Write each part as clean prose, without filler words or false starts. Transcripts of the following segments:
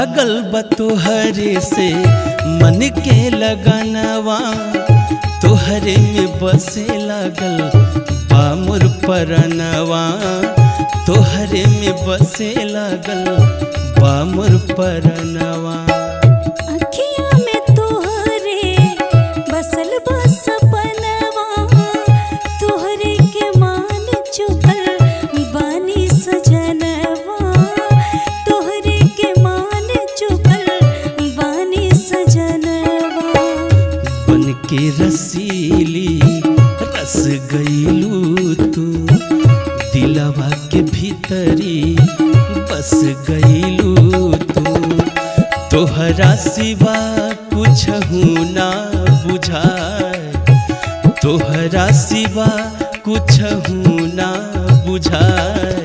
लागल बा तोहरे से मन के लगनवा, तोहरे में बसे लागल बा मोर परनवा, तोहरे में बसे लागल बा मोर परनवा। अखियाँ में तोहरे बसल बा सपनवा, तोहरे के मान चुकल बानी सजनवा, तोहरे के मान चुकल बानी सजनवा। बन के रसीली रस गईलू तू, दिलवा के भीतरी बस गईलू तू। तोहरा सिवा कुछहू ना बुझाए, तोहरा सिवा कुछहू ना बुझाए।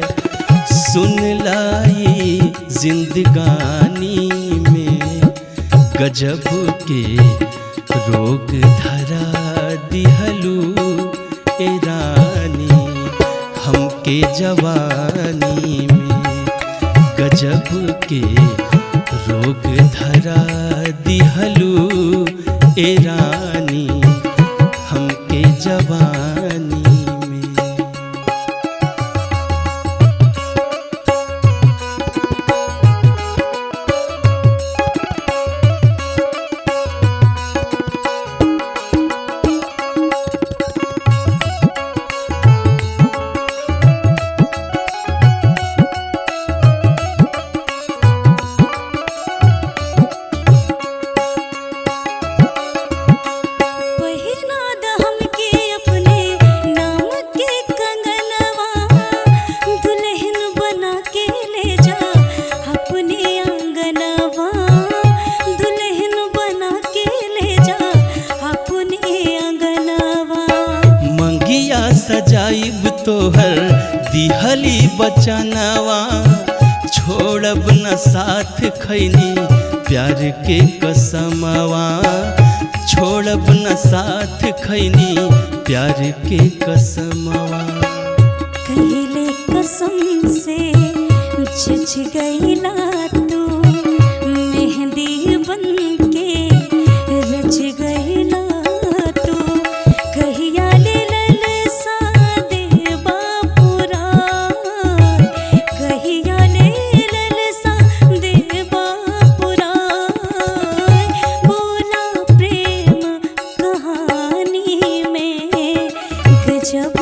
सुन लाई जिंदगानी में गजब के रोग धरा दिहलू ए रानी, हमके जवानी में गजब के रोग धरा दिहलू ए रानी, हमके जवानी में। सजाइब तोहर दिहली बचनवा, छोड़ब न साथ खैनी प्यार के कसमवा, छोड़ब न साथ खैनी प्यार के कसमवा। कहिले कसम से जच गईला तू, मेहंदी बन के रच गईला तू। कहिया ले ललसा देबा पुराण, कहिया ले ललसा देबा पुराण। बोला प्रेम कहानी में गजब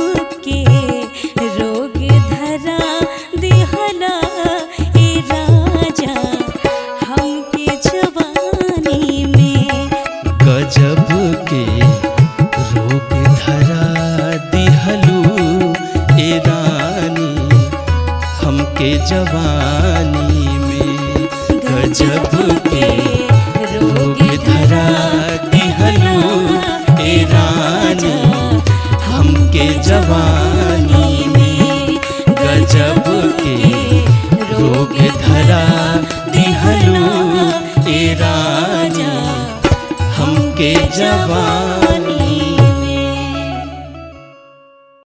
के रोग धरा दिहला ए राजा, हमके जवानी में गजब के रोग धरा दिहलू ए रानी, हमके जवानी में गजब के रोग धरा दिहलू ए रानी, हमके जवानी में गजब के रोग धरा दिहलू ए रानी, हमके जवानी।